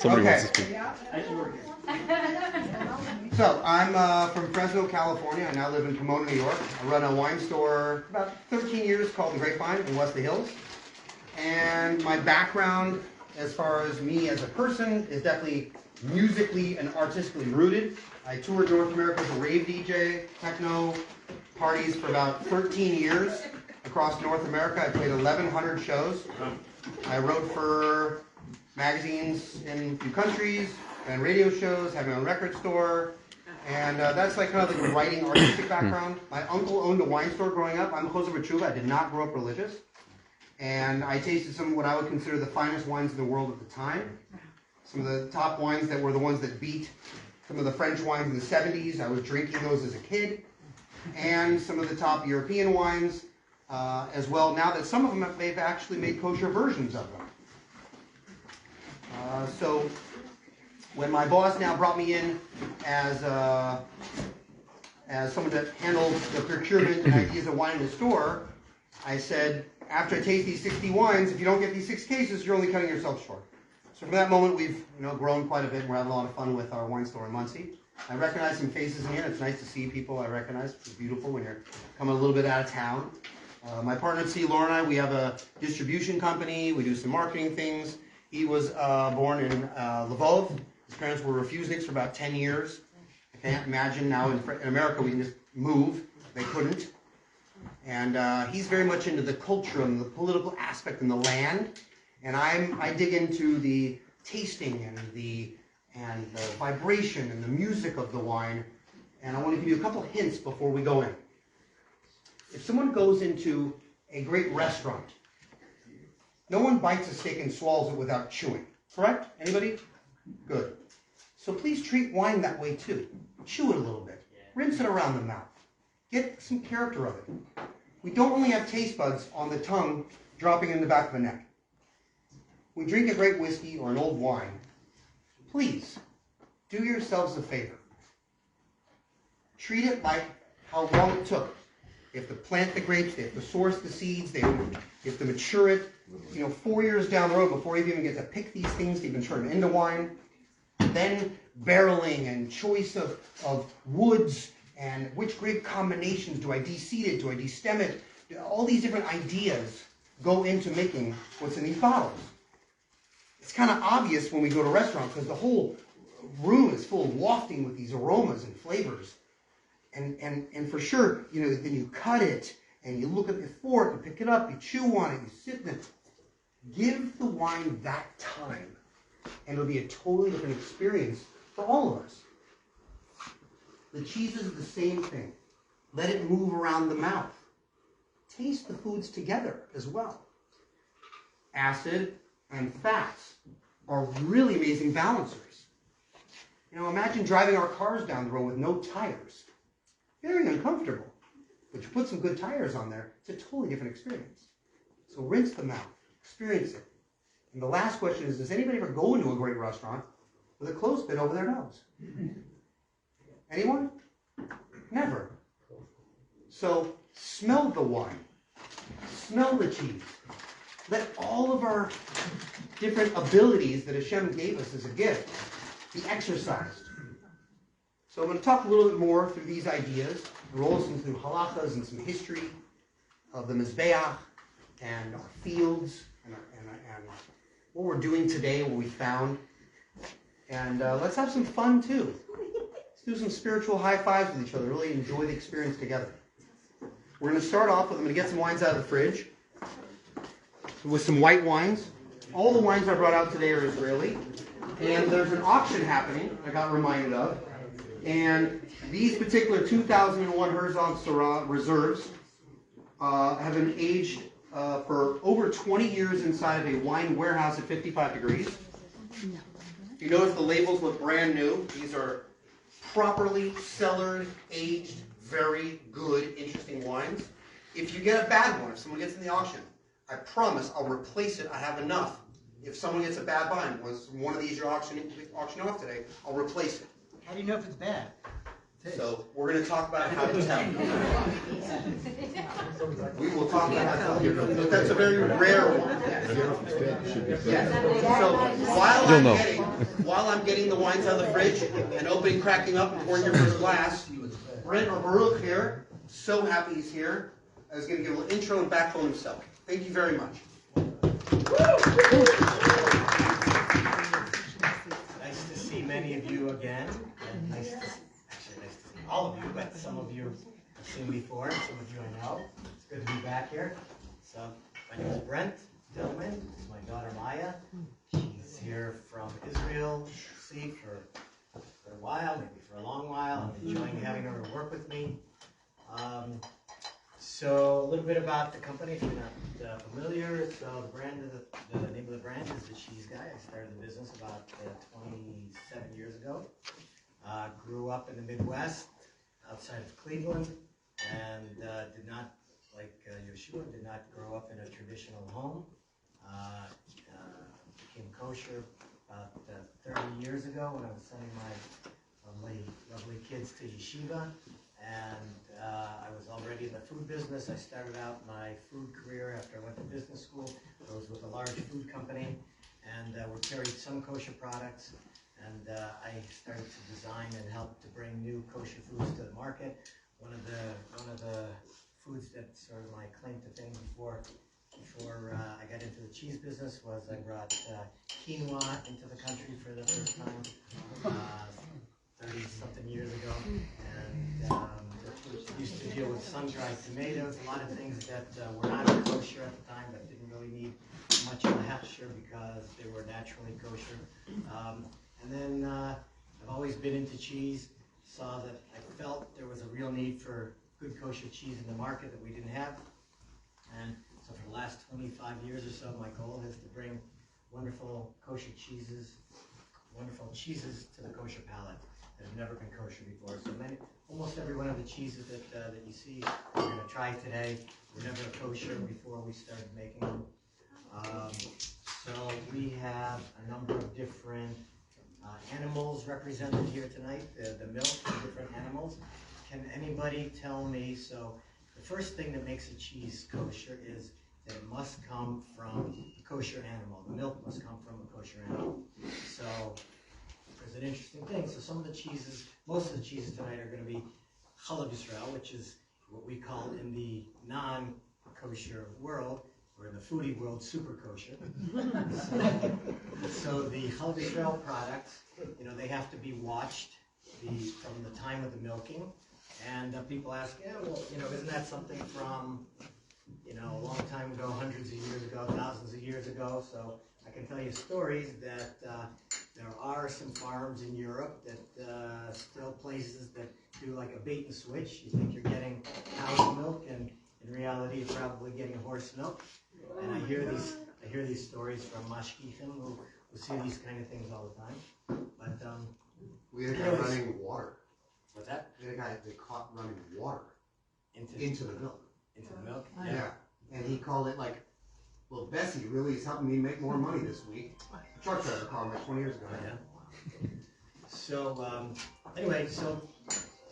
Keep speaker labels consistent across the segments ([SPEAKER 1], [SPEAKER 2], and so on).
[SPEAKER 1] Somebody wants to speak.
[SPEAKER 2] So, I'm from Fresno, California. I now live in Pomona, New York. I run a wine store for about 13 years called The Grapevine in West Hills. And my background, as far as me as a person, is definitely musically and artistically rooted. I toured North America as a rave DJ, techno parties for about 13 years across North America. I played 1,100 shows. I wrote for magazines in a few countries and radio shows, had my own record store, and that's like kind of like a writing artistic background. My uncle owned a wine store growing up. I'm a Choser B'Tshuva. I did not grow up religious, and I tasted some of what I would consider the finest wines in the world at the time. Some of the top wines that were the ones that beat some of the French wines in the 70s. I was drinking those as a kid, and some of the top European wines as well. Now that some of them they've actually made kosher versions of them. So when my boss now brought me in as someone that handled the procurement and ideas of wine in the store, I said, after I taste these 60 wines, if you don't get these 6 cases, you're only cutting yourself short. So from that moment, we've grown quite a bit. We're having a lot of fun with our wine store in Muncie. I recognize some faces in here. It's nice to see people I recognize. It's beautiful when you're coming a little bit out of town. My partner, Tzvi, Laura, and I, we have a distribution company. We do some marketing things. He was born in Lvov. His parents were refuseniks for about 10 years. I can't imagine now in America we can just move. They couldn't. And he's very much into the culture and the political aspect and the land. And I dig into the tasting and the vibration and the music of the wine. And I want to give you a couple hints before we go in. If someone goes into a great restaurant, no one bites a steak and swallows it without chewing. Correct? Anybody? Good. So please treat wine that way too. Chew it a little bit. Rinse it around the mouth. Get some character of it. We don't only have taste buds on the tongue dropping in the back of the neck. We drink a great whiskey or an old wine. Please, do yourselves a favor. Treat it like how long it took. They have to plant the grapes, they have to source the seeds, they have to mature it. 4 years down the road before you even get to pick these things to even turn them into wine. Then barreling and choice of woods and which grape combinations. Do I de-seed it? Do I de-stem it? All these different ideas go into making what's in these bottles. It's kind of obvious when we go to restaurants because the whole room is full of wafting with these aromas and flavors. And for sure, then you cut it and you look at the fork, you pick it up, you chew on it, you sit in it. Give the wine that time, and it'll be a totally different experience for all of us. The cheeses are the same thing. Let it move around the mouth. Taste the foods together as well. Acid and fats are really amazing balancers. Imagine driving our cars down the road with no tires. Very uncomfortable. But you put some good tires on there, it's a totally different experience. So rinse the mouth. Experience it. And the last question is, does anybody ever go into a great restaurant with a clothespin over their nose? Anyone? Never. So smell the wine. Smell the cheese. Let all of our different abilities that Hashem gave us as a gift be exercised. So I'm going to talk a little bit more through these ideas, roll us into halachas and some history of the Mizbeach and our fields and what we're doing today, what we found. And let's have some fun too. Let's do some spiritual high fives with each other, really enjoy the experience together. We're going to start off with, I'm going to get some wines out of the fridge with some white wines. All the wines I brought out today are Israeli. And there's an auction happening, I got reminded of. And these particular 2001 Herzog Syrah reserves have been aged for over 20 years inside of a wine warehouse at 55 degrees. You notice the labels look brand new. These are properly cellared, aged, very good, interesting wines. If you get a bad one, if someone gets in the auction, I promise I'll replace it. I have enough. If someone gets a bad wine, one of these you're auctioning off today, I'll replace it.
[SPEAKER 3] How do you know if it's bad?
[SPEAKER 2] So we're going to talk about how to tell. We will talk about how to tell. But that's a very rare one. Yes. So while I'm getting while I'm getting the wines out of the fridge and opening, cracking up, and pouring your first glass, Brent or Baruch here, so happy he's here. I was going to give a little intro and backbone himself. Thank you very much.
[SPEAKER 1] Nice to see many of you again. And nice to see all of you, but some of you I've seen before, some of you I know. It's good to be back here. So, my name is Brent Gelman. This is my daughter Maya. She's here from Israel, see, for a while, maybe for a long while. I'm enjoying having her work with me. So a little bit about the company, if you're not familiar. So the name of the brand is The Cheese Guy. I started the business about 27 years ago. Grew up in the Midwest, outside of Cleveland, and did not, like Yehoshua, did not grow up in a traditional home. Became kosher about 30 years ago when I was sending my lovely kids to yeshiva. And I was already in the food business. I started out my food career after I went to business school. I was with a large food company, and we carried some kosher products. And I started to design and help to bring new kosher foods to the market. One of the foods that sort of my claim to fame before I got into the cheese business was I brought quinoa into the country for the first time 30-something years ago. And used to deal with sun-dried tomatoes, a lot of things that were not kosher at the time, but didn't really need much of a hechsher because they were naturally kosher. And then I've always been into cheese, saw that I felt there was a real need for good kosher cheese in the market that we didn't have. And so for the last 25 years or so, my goal is to bring wonderful kosher cheeses to the kosher palate that have never been kosher before. So almost every one of the cheeses that you see we're going to try today were never kosher before we started making them. So we have a number of different animals represented here tonight, the milk of different animals. Can anybody tell me, so the first thing that makes a cheese kosher is that it must come from a kosher animal. The milk must come from a kosher animal. So there's an interesting thing. So some of the cheeses, most of the cheeses tonight are going to be Chalav Yisrael, which is what we call in the non-kosher world, or in the foodie world, super kosher. So the Chalav Yisrael products, they have to be watched from the time of the milking. And people ask, isn't that something from, a long time ago, hundreds of years ago, thousands of years ago? So I can tell you stories that there are some farms in Europe that still places that do like a bait and switch. You think you're getting cow's milk, and in reality, you're probably getting horse milk. And I hear these stories from mashgichim who see these kind of things all the time. But
[SPEAKER 2] we had a guy running water.
[SPEAKER 1] What's that?
[SPEAKER 2] We had a guy they caught running water into the milk.
[SPEAKER 1] Into the milk?
[SPEAKER 2] Yeah. And he called it like, well, Bessie really is helping me make more money this week. A truck driver called him like 20 years ago.
[SPEAKER 1] Yeah. So anyway, so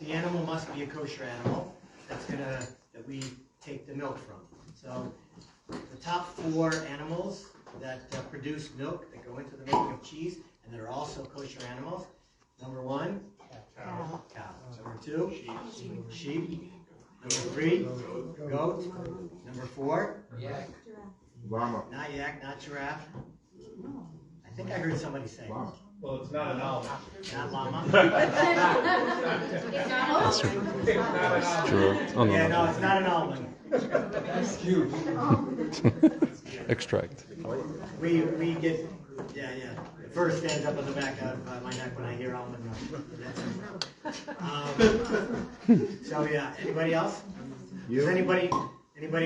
[SPEAKER 1] the animal must be a kosher animal that we take the milk from. So the top 4 animals that produce milk that go into the making of cheese, and they're also kosher animals. Number 1, cow. Number 2, sheep. Number 3, goat. Number 4,
[SPEAKER 3] Llama.
[SPEAKER 1] not yak, not giraffe. I think I heard somebody say.
[SPEAKER 3] Llama.
[SPEAKER 4] Well, it's not an almond.
[SPEAKER 1] Not llama.
[SPEAKER 3] That's true. Oh,
[SPEAKER 1] Yeah, no, it's not an almond.
[SPEAKER 4] It's huge.
[SPEAKER 3] Extract.
[SPEAKER 1] We get, yeah. It first stands up on the back of my neck when I hear almond milk. So yeah, anybody else? Does anybody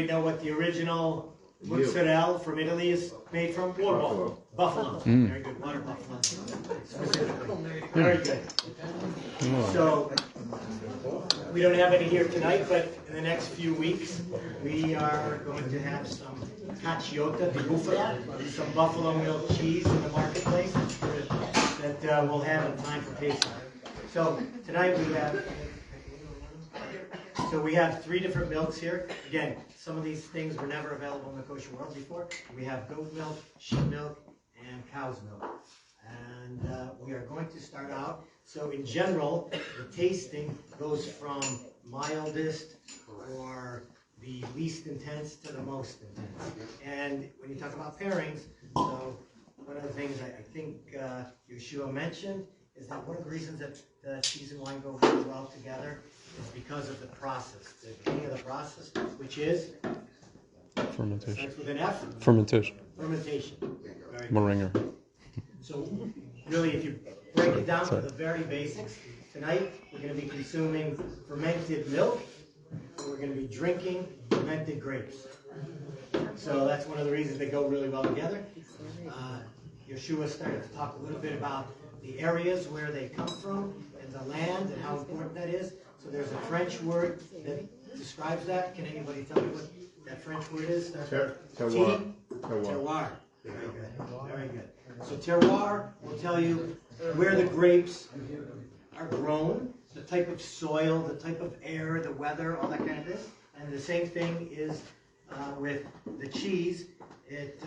[SPEAKER 1] know what the original mozzarella from Italy is made from?
[SPEAKER 4] Buffalo.
[SPEAKER 1] Buffalo. Very good. Water buffalo. Specifically. Very good. So we don't have any here tonight, but in the next few weeks we are going to have some caciota di bufala, some buffalo milk cheese in the marketplace that we'll have in time for Pesach. So tonight we have 3 different milks here. Again, some of these things were never available in the kosher world before. We have goat milk, sheep milk, and cow's milk. And we are going to start out. So in general, the tasting goes from mildest or the least intense to the most intense. And when you talk about pairings, so one of the things I think Yehoshua mentioned is that one of the reasons that cheese and wine go really well together is because of the process, the beginning of the process, which is
[SPEAKER 3] Fermentation.
[SPEAKER 1] starts with an F.
[SPEAKER 3] Fermentation.
[SPEAKER 1] Fermentation. Very good.
[SPEAKER 3] Meringue.
[SPEAKER 1] So really, if you break it down to the very basics, tonight we're going to be consuming fermented milk, and we're going to be drinking fermented grapes. So that's one of the reasons they go really well together. Yehoshua started to talk a little bit about the areas where they come from and the land and how important that is. So there's a French word that describes that. Can anybody tell me what that French word is?
[SPEAKER 3] Terroir.
[SPEAKER 1] Terroir. Very good. Very good. So terroir will tell you where the grapes are grown, the type of soil, the type of air, the weather, all that kind of thing. And the same thing is with the cheese. It's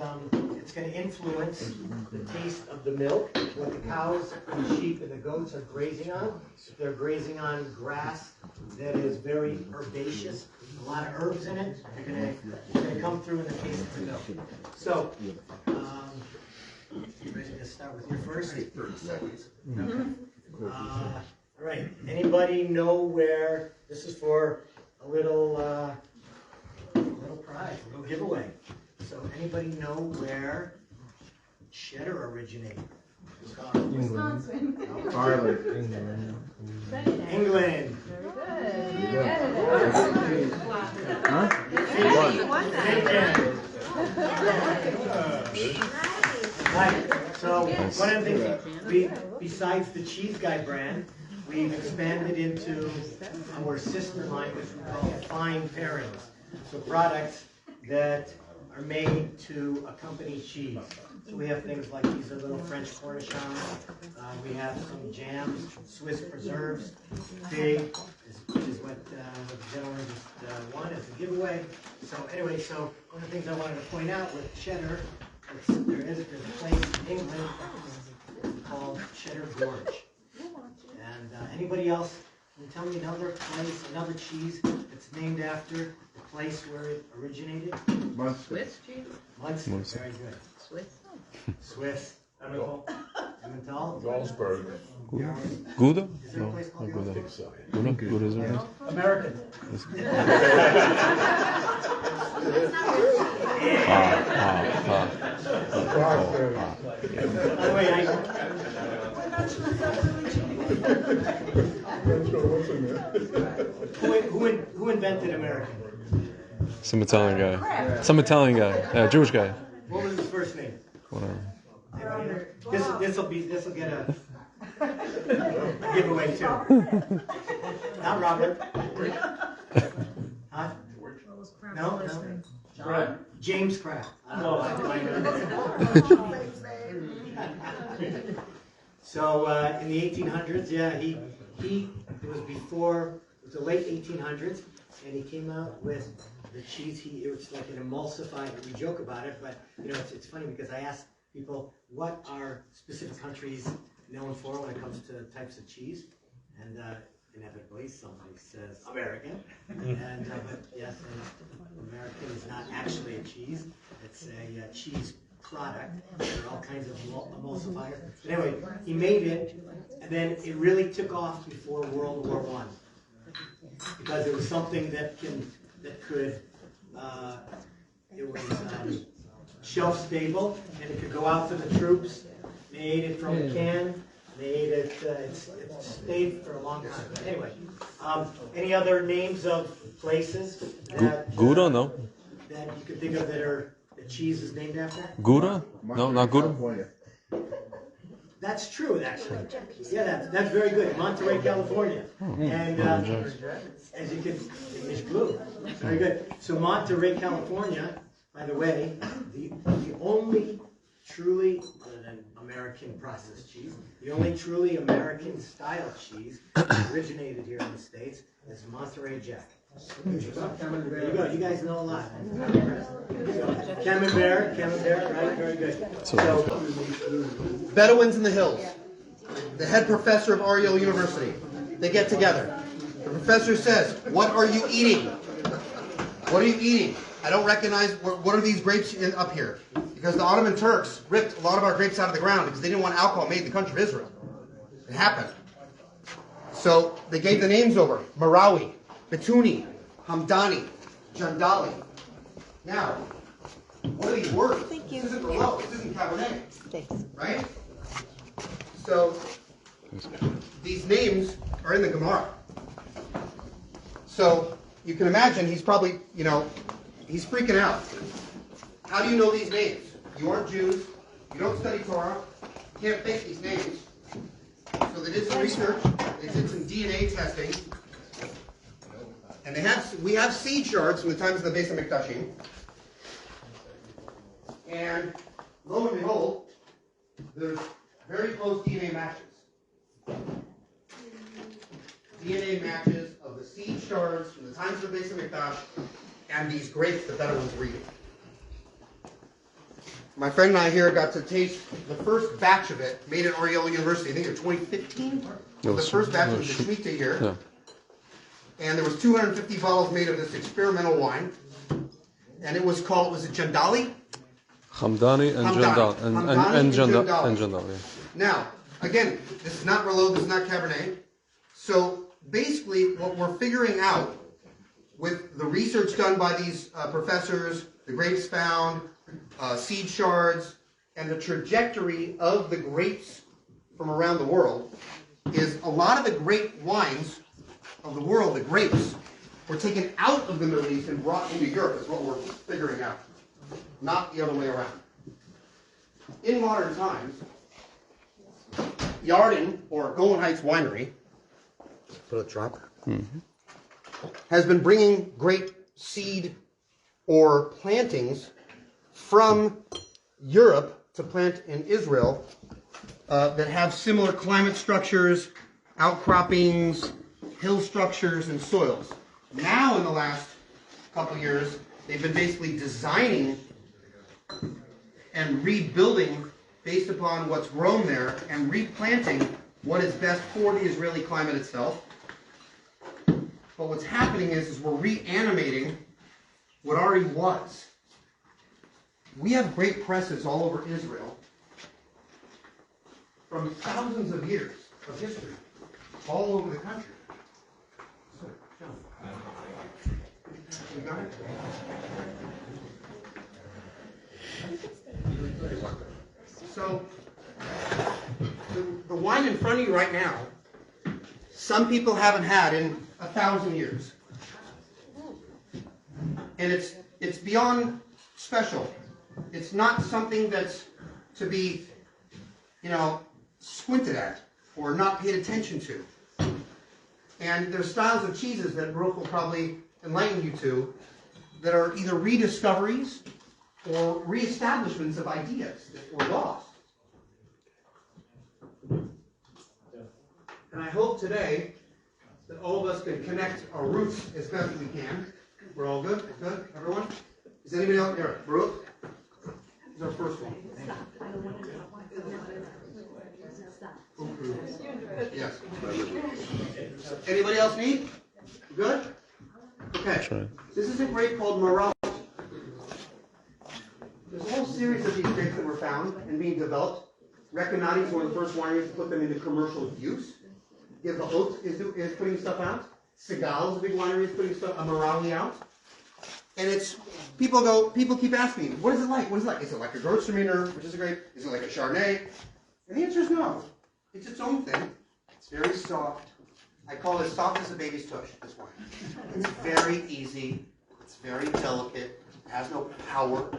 [SPEAKER 1] going to influence the taste of the milk, what the cows, the sheep, and the goats are grazing on. If they're grazing on grass that is very herbaceous, a lot of herbs in it, they're going to come through in the taste of the milk. So, you ready to start with your first? 30 seconds. All right. Anybody know where, this is for a little prize, a little giveaway. So anybody know where cheddar originated?
[SPEAKER 5] England.
[SPEAKER 3] Ireland.
[SPEAKER 1] England.
[SPEAKER 5] Huh?
[SPEAKER 1] Right. So one of the things we, besides the Cheese Guy brand, we've expanded into our sister line, which we call fine pairings. So products that are made to accompany cheese. So we have things like these are little French cornichons. We have some jams, Swiss preserves, fig, which is what the gentleman just won as a giveaway. So anyway, so one of the things I wanted to point out with cheddar, there's a place in England called Cheddar Gorge. And anybody else can tell me another place, another cheese that's named after the place where it originated?
[SPEAKER 6] Swiss cheese?
[SPEAKER 1] Munster. Very good. Swiss. Emmental.
[SPEAKER 3] Galsberg.
[SPEAKER 1] Is
[SPEAKER 3] Gouda?
[SPEAKER 1] there a
[SPEAKER 3] No,
[SPEAKER 1] place called
[SPEAKER 3] not Gouda.
[SPEAKER 1] Galsberg?
[SPEAKER 3] Gouda is it?
[SPEAKER 4] American.
[SPEAKER 1] By the way, who invented American?
[SPEAKER 3] Some Italian guy. Some Italian guy. Yeah, Jewish guy.
[SPEAKER 1] What was his first name?
[SPEAKER 3] Whatever.
[SPEAKER 1] This will get a giveaway too. Not Robert. Huh? No. James Kraft. So in the 1800s, it was the late 1800s, and he came out with the cheese. It was like an emulsified. We joke about it, but it's funny because I asked people what are specific countries known for when it comes to types of cheese, and inevitably somebody says American, and but yes, American is not actually a cheese; it's a cheese product. There are all kinds of emulsifiers. But anyway, he made it, and then it really took off before World War I because it was something that could it was shelf stable, and it could go out to the troops. Made it from a can. Made it. It stayed for a long time. But anyway, any other names of places that
[SPEAKER 3] Gouda? No.
[SPEAKER 1] that you could think of that cheese is named after?
[SPEAKER 3] Gouda? No, not Gouda.
[SPEAKER 1] That's true, actually. Yeah, that's very good. Monterey, California. And as you can, it's blue. Very good. So Monterey, California, by the way, the only truly, other than American processed cheese, the only truly American style cheese that originated here in the States is Monterey Jack. There you go. You guys know a lot. Camembert, right? Very good.
[SPEAKER 2] So, Bedouins in the hills. The head professor of Ariel University. They get together. The professor says, "What are you eating? What are you eating? I don't recognize, what are these grapes up here?" Because the Ottoman Turks ripped a lot of our grapes out of the ground because they didn't want alcohol made in the country of Israel. It happened. So they gave the names over. Marawi, Betuni, Hamdani, Jandali. Now, what are these words?
[SPEAKER 6] Thank you.
[SPEAKER 2] This isn't Merlot. This isn't Cabernet.
[SPEAKER 6] Thanks.
[SPEAKER 2] Right? So, these names are in the Gemara. So, you can imagine he's probably, he's freaking out. How do you know these names? You aren't Jews. You don't study Torah. You can't fake these names. So they did some research. They did some DNA testing. And we have seed shards from the times of the Beit HaMikdashim. And lo and behold, there's very close DNA matches. DNA matches of the seed shards from the times of the Beit HaMikdash and these grapes the Bedouins were eating. My friend and I here got to taste the first batch of it made at Ariel University. I think in 2015. The first batch was the Shemitah year.
[SPEAKER 3] Yeah.
[SPEAKER 2] And there was 250 bottles made of this experimental wine. And it was it Jandali?
[SPEAKER 3] Hamdani and Jandal. And Jandal, yeah.
[SPEAKER 2] Now, again, this is not Merlot, this is not Cabernet. So basically what we're figuring out with the research done by these professors, the grapes found, seed shards, and the trajectory of the grapes from around the world, is a lot of the grape wines of the world, the grapes, were taken out of the Middle East and brought into Europe, is what we're figuring out. Not the other way around. In modern times, Yarden, or Golan Heights Winery, put a drop, has been bringing grape seed or plantings from Europe to plant in Israel that have similar climate structures, outcroppings, hill structures, and soils. Now, in the last couple years, they've been basically designing and rebuilding based upon what's grown there and replanting what is best for the Israeli climate itself. But what's happening is we're reanimating what already was. We have great presses all over Israel from thousands of years of history, all over the country. You got it? So, the wine in front of you right now, some people haven't had in 1,000 years. And it's beyond special. It's not something that's to be, squinted at or not paid attention to. And there's styles of cheeses that Baruch will probably enlighten you to that are either rediscoveries or reestablishments of ideas that were lost. And I hope today that all of us can connect our roots as best we can. We're all good? Good? Everyone? Is anybody else there? Baruch? This is our first one. Yes. Anybody else need? Good? Okay. This is a grape called Morel. There's a whole series of these grapes that were found and being developed. Recanati is one of the first wineries to put them into commercial use. Yehoshua is putting stuff out. Segal is a big winery, is putting stuff, Marawi out. And it's, people keep asking me, what is it like? What is it like? Is it like a Gewürztraminer, which is a grape? Is it like a Chardonnay? And the answer is no. It's its own thing. It's very soft. I call it soft as a baby's tush, this wine. It's very easy. It's very delicate. It has no power.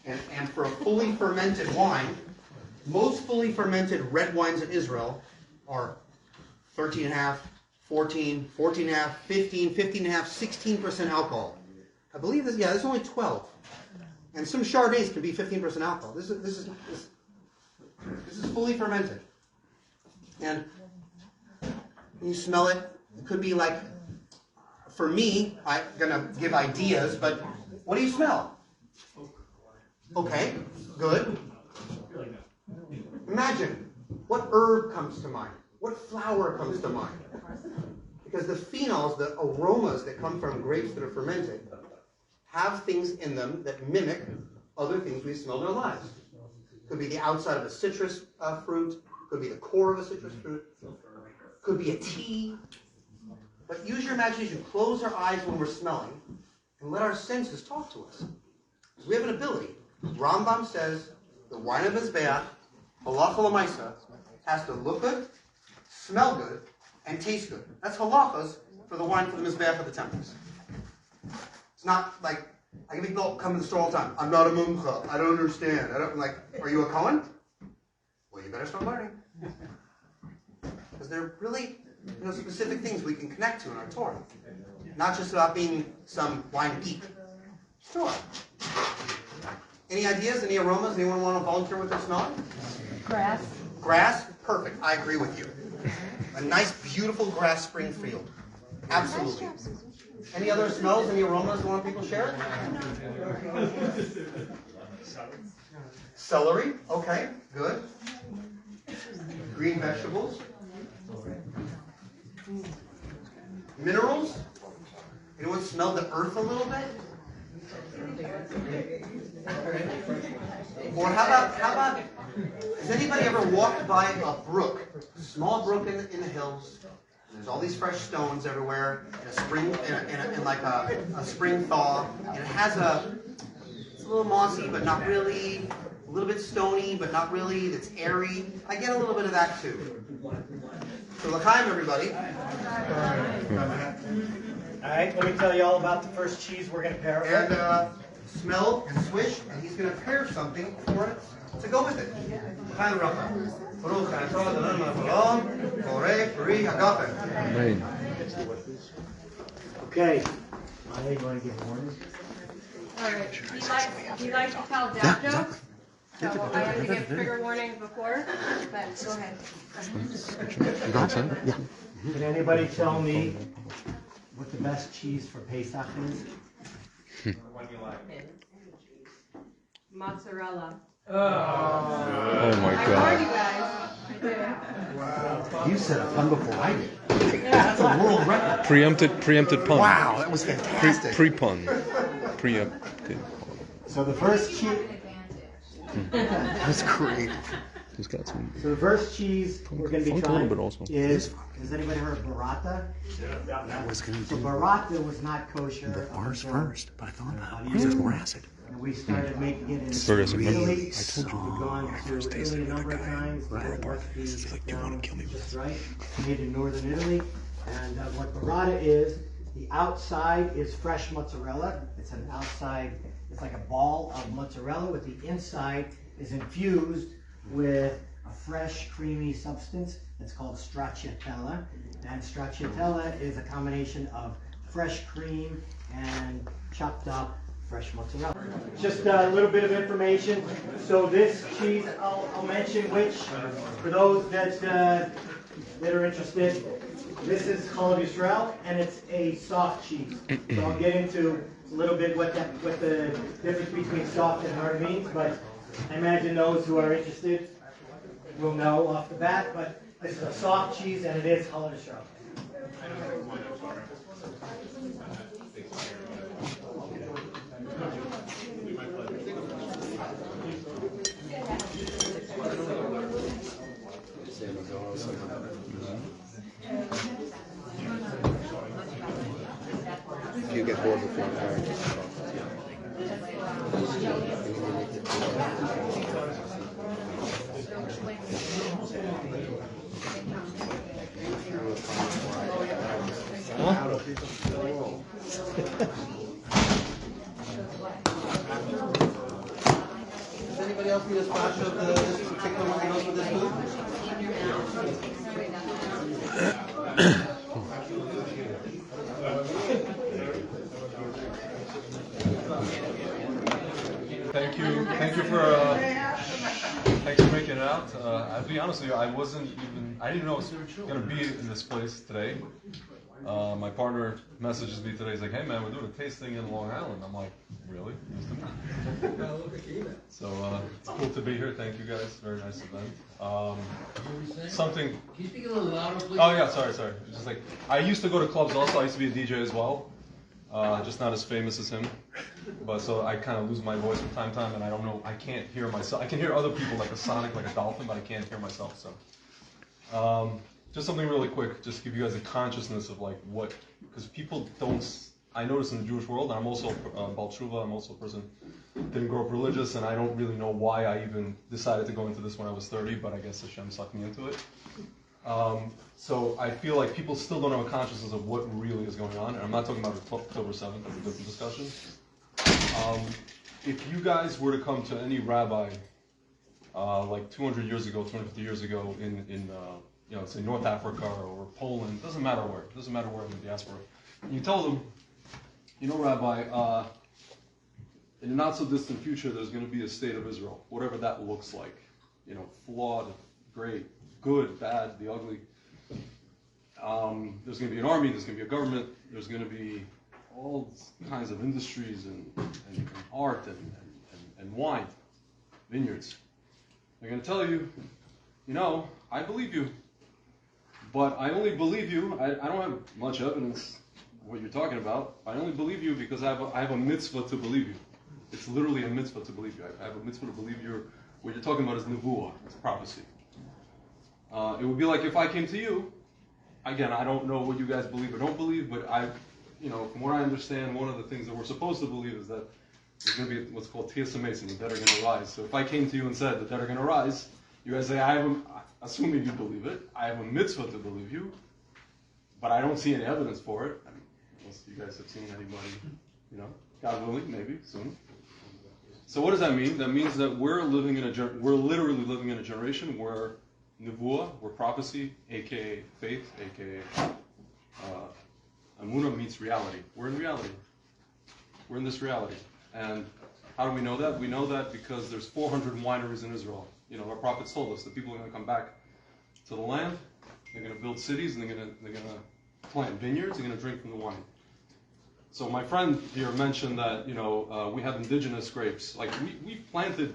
[SPEAKER 2] And for a fully fermented wine, most fully fermented red wines in Israel are 13.5, 14, 14.5, 15, 15.5, 16% alcohol. I believe this, there's only 12. And some Chardonnays can be 15% alcohol. This is fully fermented. And when you smell it, it could be like for me, I'm gonna give ideas, but what do you smell? Okay, good. Imagine, what herb comes to mind? What flower comes to mind? Because the phenols, the aromas that come from grapes that are fermented, have things in them that mimic other things we've smelled in our lives. Could be the outside of a citrus fruit, could be the core of a citrus fruit, could be a tea. But use your imagination, close our eyes when we're smelling, and let our senses talk to us. Because we have an ability. Rambam says the wine of Mizbeach, halacha l'maisa, has to look good, smell good, and taste good. That's halachas for the wine for the Mizbeach of the temples. It's not like, I can be told, come to the store all the time, I'm not a mumcha, I don't understand. Are you a Kohen? Well, you better start learning. Because they're really specific things we can connect to in our Torah. Not just about being some wine geek. Sure. Any ideas? Any aromas? Anyone want to volunteer with their smelling?
[SPEAKER 6] Grass.
[SPEAKER 2] Grass? Perfect. I agree with you. A nice, beautiful grass spring field. Absolutely. Any other smells? Any aromas you want people to share? Celery. Okay, good. Green vegetables. Minerals. Anyone smell the earth a little bit? Or how about, has anybody ever walked by a brook, a small brook in the hills, and there's all these fresh stones everywhere, in a spring, in like a spring thaw, and it has it's a little mossy, but not really, a little bit stony, but not really, it's airy. I get a little bit of that too. So l'chaim, everybody.
[SPEAKER 1] All right, let me tell you all about the first cheese we're going to pair with.
[SPEAKER 2] And smell and swish, and he's going to pair something for it to go with it. L'chaim Racha. Baruch atah Adonai Melech Borei Peri Hagafen.
[SPEAKER 3] Amen.
[SPEAKER 1] Okay. I want to give warning.
[SPEAKER 6] All right. He likes to tell dad jokes. So I have to give trigger warnings before. But go ahead.
[SPEAKER 3] You got some? Yeah.
[SPEAKER 1] Can anybody tell me what the best cheese for Pesach is?
[SPEAKER 6] Mozzarella.
[SPEAKER 3] Oh my
[SPEAKER 6] I
[SPEAKER 3] God.
[SPEAKER 6] warned you guys. I did.
[SPEAKER 2] You said a pun before I did. That's a world record.
[SPEAKER 3] Preempted pun.
[SPEAKER 2] Wow, that was fantastic.
[SPEAKER 3] Pre-pun. Preempted.
[SPEAKER 1] So the first cheese.
[SPEAKER 2] That's great.
[SPEAKER 3] He's got some.
[SPEAKER 1] So the first cheese we're going to be
[SPEAKER 3] Funk a
[SPEAKER 1] trying
[SPEAKER 3] little bit also.
[SPEAKER 1] is. Has anybody heard of burrata?
[SPEAKER 7] I was going to
[SPEAKER 1] So
[SPEAKER 7] do
[SPEAKER 1] burrata was not kosher.
[SPEAKER 7] the
[SPEAKER 1] up
[SPEAKER 7] bars
[SPEAKER 1] until
[SPEAKER 7] first, but I thought
[SPEAKER 1] about a
[SPEAKER 7] about it.
[SPEAKER 1] year
[SPEAKER 7] There's
[SPEAKER 1] ago.
[SPEAKER 7] more acid.
[SPEAKER 1] And we started making it in
[SPEAKER 3] Very acid.
[SPEAKER 1] Italy.
[SPEAKER 3] I told you.
[SPEAKER 1] We've gone to Italy a number of times. The recipe is
[SPEAKER 3] like, "You wanna kill me with
[SPEAKER 1] just
[SPEAKER 3] this?"
[SPEAKER 1] right. Made in northern Italy. And what burrata is, the outside is fresh mozzarella. It's an outside, it's like a ball of mozzarella with the inside is infused with a fresh, creamy substance that's called stracciatella. And stracciatella is a combination of fresh cream and chopped up fresh mozzarella. Just a little bit of information. So this cheese, I'll mention which, for those that are interested. This is Chol Yisrael, and it's a soft cheese. So I'll get into a little bit what the difference between soft and hard means, but I imagine those who are interested will know off the bat. But this is a soft cheese, and it is Chol Yisrael.
[SPEAKER 7] You get bored before
[SPEAKER 2] Does anybody else need a splash of this particular one that goes with this food?
[SPEAKER 3] Thank you for making it out. I'll be honest with you, I didn't know I was gonna be in this place today. My partner messages me today. He's like, "Hey man, we're doing a tasting in Long Island." I'm like, "Really?" So it's cool to be here. Thank you guys. Very nice event. Something.
[SPEAKER 8] Can you speak a little louder, please?
[SPEAKER 3] Oh yeah, sorry. It's just like I used to go to clubs also. I used to be a DJ as well. Just not as famous as him. But so I kind of lose my voice from time to time, and I don't know. I can't hear myself. I can hear other people like a Sonic, like a Dalton, but I can't hear myself. So. Just something really quick, just to give you guys a consciousness of like what, because people don't, I notice in the Jewish world, and I'm also Baal Tshuva, I'm also a person who didn't grow up religious, and I don't really know why I even decided to go into this when I was 30, but I guess Hashem sucked me into it. So I feel like people still don't have a consciousness of what really is going on, and I'm not talking about October 7th, that's a different discussion. If you guys were to come to any rabbi, like 200 years ago, 250 years ago in say North Africa or Poland, doesn't matter where in the diaspora. And you tell them, Rabbi, in a not so distant future, there's going to be a state of Israel, whatever that looks like. Flawed, great, good, bad, the ugly. There's going to be an army, there's going to be a government, there's going to be all kinds of industries and art and wine, vineyards. They're going to tell you, I believe you. But I only believe you, I don't have much evidence what you're talking about. I only believe you because I have a mitzvah to believe you. It's literally a mitzvah to believe you. I have a mitzvah to believe what you're talking about is nevuah, it's prophecy. It would be like if I came to you, again, I don't know what you guys believe or don't believe, but from what I understand, one of the things that we're supposed to believe is that there's going to be what's called Tiyas HaMesim, the dead are going to rise. So if I came to you and said the dead are going to rise, you guys say, assuming you believe it, I have a mitzvah to believe you, but I don't see any evidence for it. Unless you guys have seen anybody, God willing, maybe soon. So what does that mean? That means that we're literally living in a generation where nevuah, where prophecy, aka faith, aka Amunah meets reality. We're in reality. We're in this reality. And how do we know that? We know that because there's 400 wineries in Israel. Our prophets told us that people are going to come back to the land, they're going to build cities, and they're going to plant vineyards, they're going to drink from the wine. So my friend here mentioned that, we have indigenous grapes. Like, we planted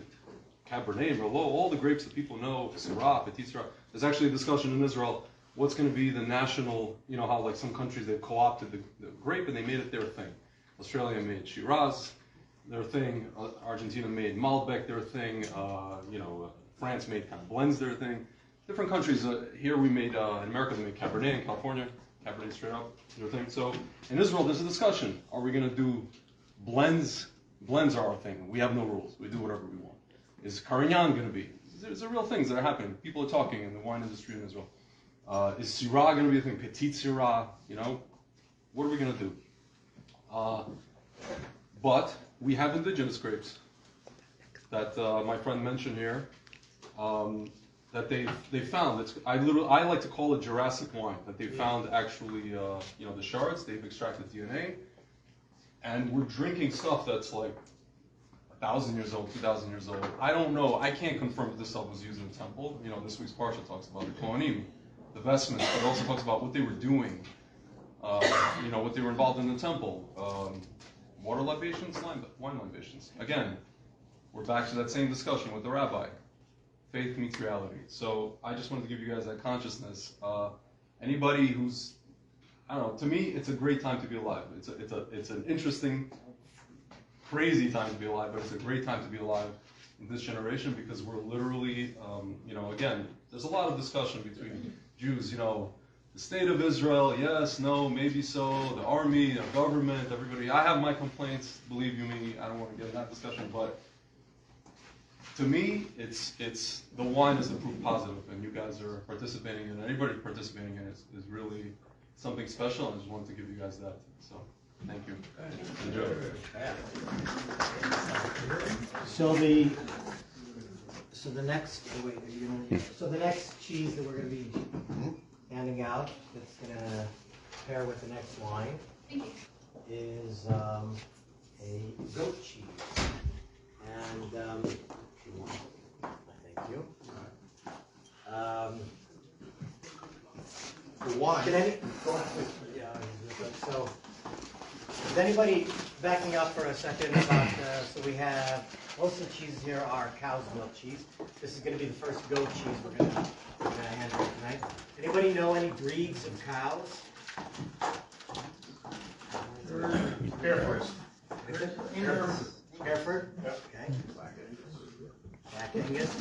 [SPEAKER 3] Cabernet, Merlot, all the grapes that people know, Syrah, Petit Syrah. There's actually a discussion in Israel, what's going to be the national, how like some countries, they've co-opted the grape and they made it their thing. Australia made Shiraz, their thing. Argentina made Malbec, their thing. France made kind of blends, their thing. Different countries. Here we made, in America, they made Cabernet. In California, Cabernet straight up, their thing. So in Israel, there's a discussion. Are we going to do blends? Blends are our thing. We have no rules. We do whatever we want. Is Carignan going to be? There's real things that are happening. People are talking in the wine industry in Israel. Is Syrah going to be a thing? Petit Syrah, What are we going to do? But we have indigenous grapes that my friend mentioned here. That they found. I like to call it Jurassic wine. That they found actually, the shards. They've extracted DNA, and we're drinking stuff that's like 1,000 years old, 2,000 years old. I don't know. I can't confirm if this stuff was used in the temple. This week's parsha talks about the Kohanim, the vestments, but it also talks about what they were doing. What they were involved in the temple. Water libations, wine libations. Again, we're back to that same discussion with the rabbi. Faith meets reality. So I just wanted to give you guys that consciousness. Anybody who's, to me, it's a great time to be alive. It's an interesting, crazy time to be alive, but it's a great time to be alive in this generation because we're literally, again, there's a lot of discussion between Jews, the state of Israel, yes, no, maybe so, the army, the government, everybody. I have my complaints, believe you me, I don't want to get in that discussion, but to me, it's the wine is the proof positive, and you guys are participating in it. Anybody participating in it is really something special, and I just wanted to give you guys that. So, thank you. Enjoy.
[SPEAKER 1] So the next cheese that we're going to be handing out, that's going to pair with the next wine, is a goat cheese. And thank you.
[SPEAKER 2] The wine.
[SPEAKER 1] Can any? Go ahead. Yeah. So, is anybody backing up for a second about, so we have, most of the cheeses here are cow's milk cheese. This is going to be the first goat cheese we're going to handle tonight. Anybody know any breeds of cows?
[SPEAKER 4] Hereford.
[SPEAKER 1] Hereford? Okay. Jack Angus.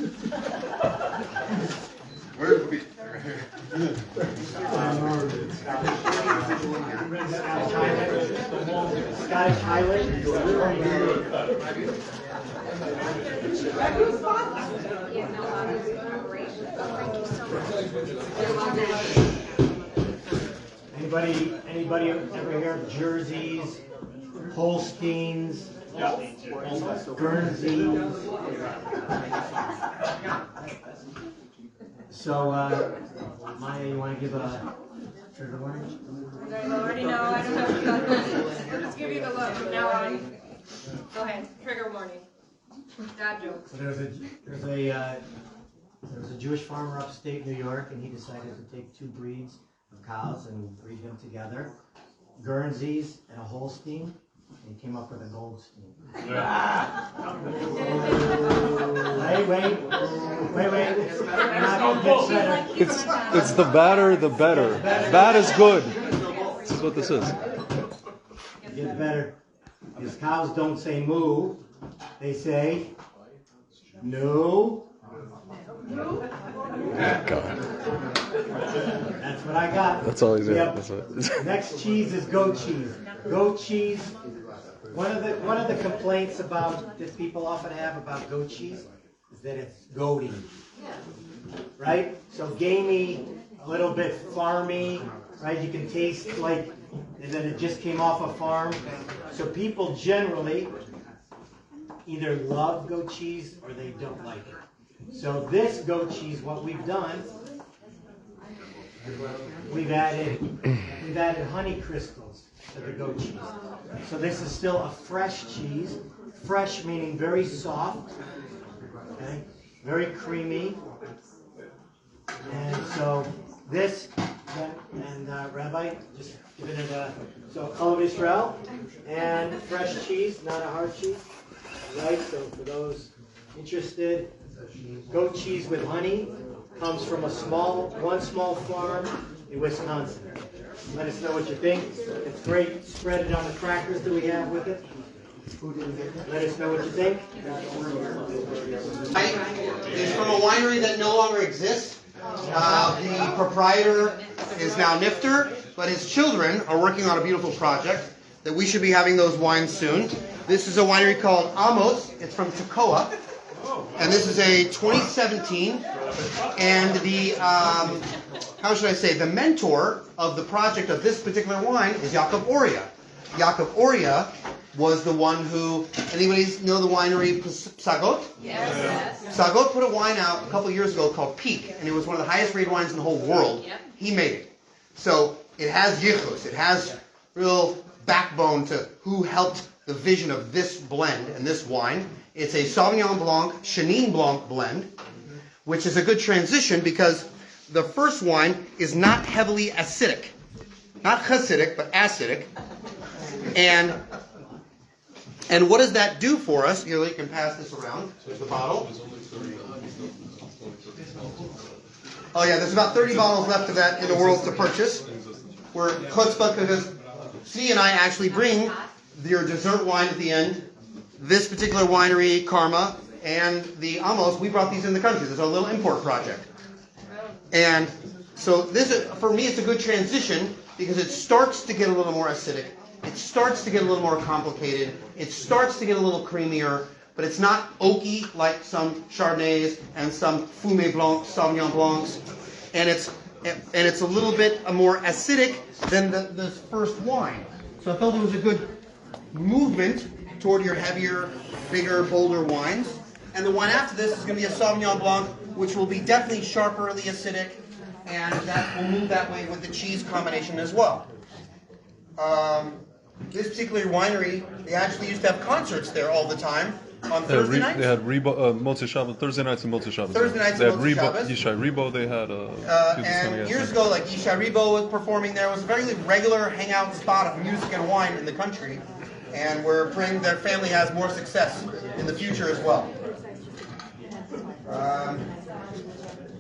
[SPEAKER 1] Scottish Highland. Anybody ever hear of Jerseys, Holsteins, Guernseys? So, Maya, you want to give a trigger warning?
[SPEAKER 6] I already know, I don't have to talk about it. I'll just give you the look from now on. Go ahead, trigger warning. Dad jokes.
[SPEAKER 1] So there was a Jewish farmer upstate New York, and he decided to take two breeds of cows and breed them together, Guernseys and a Holstein, and he came up with a Goldstein. Wait.
[SPEAKER 3] It's the badder, the better. Bad is good. This is what this is.
[SPEAKER 1] It gets better. Because cows don't say moo, they say no.
[SPEAKER 3] God.
[SPEAKER 1] That's what I got.
[SPEAKER 3] That's all he's doing.
[SPEAKER 1] Yep.
[SPEAKER 3] That's what.
[SPEAKER 1] Next cheese is goat cheese. Goat cheese. One of the complaints that people often have about goat cheese is that it's goaty, right? So gamey, a little bit farmy, right? You can taste like that it just came off a farm. So people generally either love goat cheese or they don't like it. So this goat cheese, what we've done, we've added honey crystals to the goat cheese. So this is still a fresh cheese. Fresh meaning very soft, okay, very creamy. And so this, and Rabbi, just giving it a, so Olav Israel, and fresh cheese, not a hard cheese, right? So for those interested, goat cheese with honey comes from one small farm in Wisconsin. Let us know what you think. It's great. Spread it on the crackers that we have with it. Let us know what you think.
[SPEAKER 2] It's from a winery that no longer exists. The proprietor is now Nifter, but his children are working on a beautiful project that we should be having those wines soon. This is a winery called Amos. It's from Tekoa. And this is a 2017. And the, how should I say, the mentor of the project of this particular wine is Yaakov Oria. Yaakov Oria was the one who, anybody know the winery Psagot?
[SPEAKER 6] Yes.
[SPEAKER 2] Psagot put a wine out a couple years ago called Peak, and it was one of the highest rated wines in the whole world.
[SPEAKER 6] Yep.
[SPEAKER 2] He made it. So it has yichus, it has real backbone to who helped the vision of this blend and this wine. It's a Sauvignon Blanc, Chenin Blanc blend, which is a good transition because the first wine is not heavily acidic. Not Hasidic, but acidic. And what does that do for us? Here, you can pass this around. There's the bottle. Oh yeah, there's about 30 bottles left of that in the world to purchase. We're chutzpah because Tzvi and I actually bring your dessert wine at the end. This particular winery, Carma, and the Amos, we brought these in the country. This is our little import project. And so this, for me, it's a good transition because it starts to get a little more acidic. It starts to get a little more complicated. It starts to get a little creamier, but it's not oaky like some Chardonnays and some Fumé Blancs, Sauvignon Blancs. And it's a little bit more acidic than the first wine. So I felt it was a good movement toward your heavier, bigger, bolder wines. And the wine after this is going to be a Sauvignon Blanc, which will be definitely sharperly acidic, and that will move that way with the cheese combination as well. This particular winery, they actually used to have concerts there all the time, On Thursday nights?
[SPEAKER 3] They had Rebo, Motzei Shabbat, Thursday nights and Motzei Shabbat.
[SPEAKER 2] Thursday nights
[SPEAKER 3] they
[SPEAKER 2] and
[SPEAKER 3] had
[SPEAKER 2] Motzei Shabbos.
[SPEAKER 3] Yishai Rebo, they had
[SPEAKER 2] and years ago, like Yishai Rebo was performing there. It was a very regular hangout spot of music and wine in the country. And we're praying their family has more success in the future as well.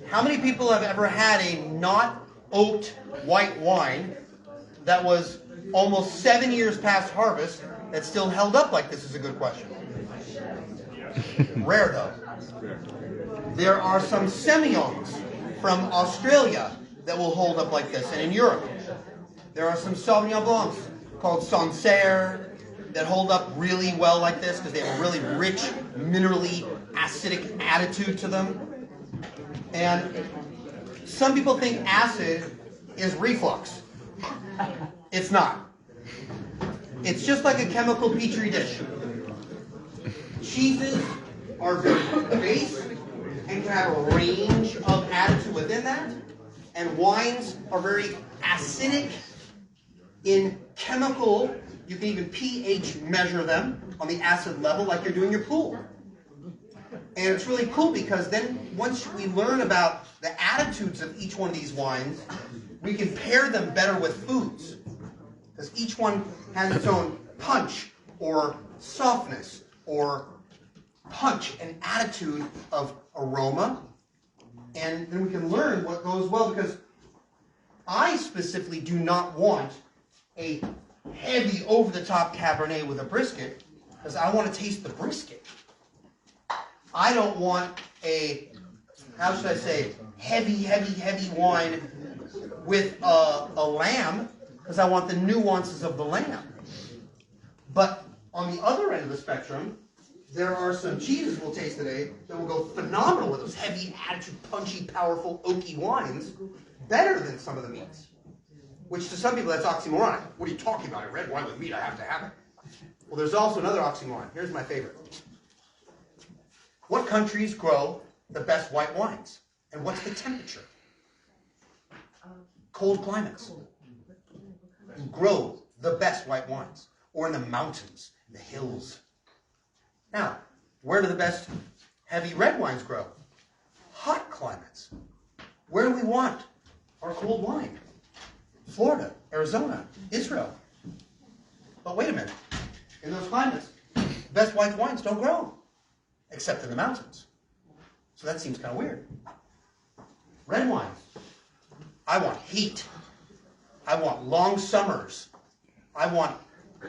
[SPEAKER 2] How many people have ever had a not oaked white wine that was almost 7 years past harvest that still held up like this is a good question. Rare though. There are some Semillons from Australia that will hold up like this, and in Europe. There are some Sauvignon Blancs called Sancerre that hold up really well like this because they have a really rich, minerally acidic attitude to them. And some people think acid is reflux. It's not. It's just like a chemical petri dish. Cheeses are very base and can have a range of attitude within that. And wines are very acidic in chemical. You can even pH measure them on the acid level like you're doing your pool. And it's really cool because then once we learn about the attitudes of each one of these wines, we can pair them better with foods. Because each one has its own punch or softness or punch and attitude of aroma. And then we can learn what goes well, because I specifically do not want a heavy over-the-top Cabernet with a brisket, because I want to taste the brisket. I don't want a, how should I say, heavy wine with a lamb, because I want the nuances of the lamb. But on the other end of the spectrum, there are some cheeses we'll taste today that will go phenomenal with those heavy attitude, punchy, powerful, oaky wines, better than some of the meats. Which to some people that's oxymoronic. What are you talking about? I red wine with meat, I have to have it. Well, there's also another oxymoron. Here's my favorite. What countries grow the best white wines? And what's the temperature? Cold climates grow the best white wines. Or in the mountains, the hills. Now, where do the best heavy red wines grow? Hot climates. Where do we want our cold wine? Florida, Arizona, Israel. But wait a minute. In those climates, best white wines don't grow, except in the mountains. So that seems kind of weird. Red wines. I want heat. I want long summers. I want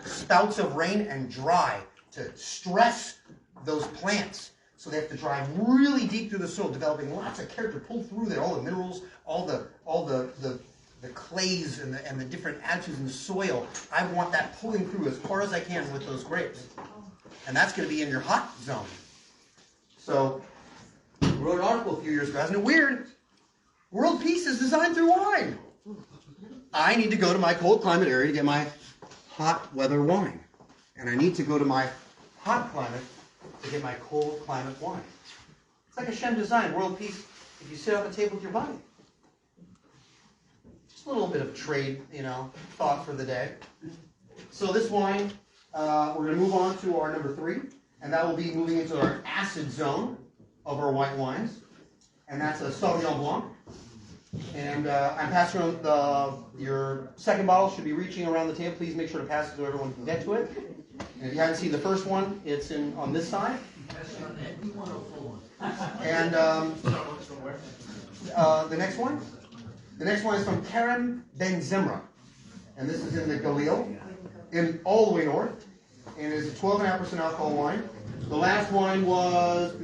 [SPEAKER 2] spouts of rain and dry to stress those plants. So they have to dry really deep through the soil, developing lots of character, pull through there, all the minerals, all the clays and the different attitudes in the soil. I want that pulling through as far as I can with those grapes. And that's going to be in your hot zone. So, I wrote an article a few years ago. Isn't it weird? World peace is designed through wine. I need to go to my cold climate area to get my hot weather wine. And I need to go to my hot climate to get my cold climate wine. It's like Hashem designed world peace if you sit at the table with your buddy. Just a little bit of trade, thought for the day. So this wine, we're going to move on to our number 3, and that will be moving into our acid zone of our white wines. And that's a Sauvignon Blanc. And I'm passing around your second bottle should be reaching around the table. Please make sure to pass it so everyone can get to it. And if you haven't seen the first one, it's on this side. And the next one? The next one is from Kerem Ben Zimra. And this is in the Galil, in all the way north. And it's a 12.5% alcohol wine. The last wine was, I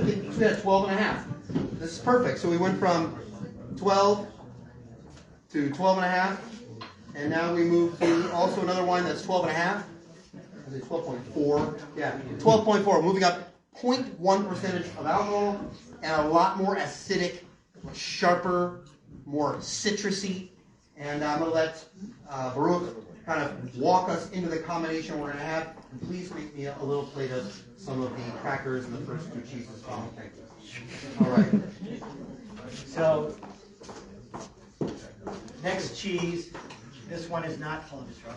[SPEAKER 2] think 12.5. This is perfect. So we went from 12 to 12.5. And now we move to also another wine that's 12.5. Is it 12.4? Yeah, 12.4. Moving up 0.1% of alcohol and a lot more acidic, sharper, more citrusy. And I'm going to let Baruch kind of walk us into the combination we're going to have. And please make me a little plate of some of the crackers and the first 2 cheeses. Thank you. All right.
[SPEAKER 1] So, next cheese. This one is not cholesterol.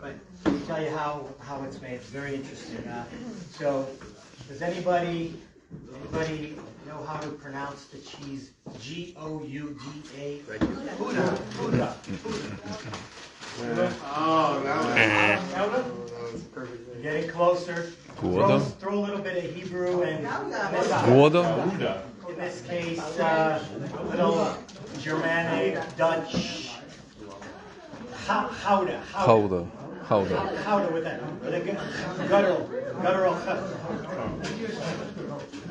[SPEAKER 1] but let me tell you how it's made. It's very interesting. So, does anybody know how to pronounce the cheese Gouda? Gouda.
[SPEAKER 4] Oh, that was perfect.
[SPEAKER 1] You're getting closer.
[SPEAKER 3] Gouda?
[SPEAKER 1] Throw a little bit of Hebrew and
[SPEAKER 3] Gouda?
[SPEAKER 1] in this case, a little Germanic, Dutch. Gouda. Gouda with a guttural.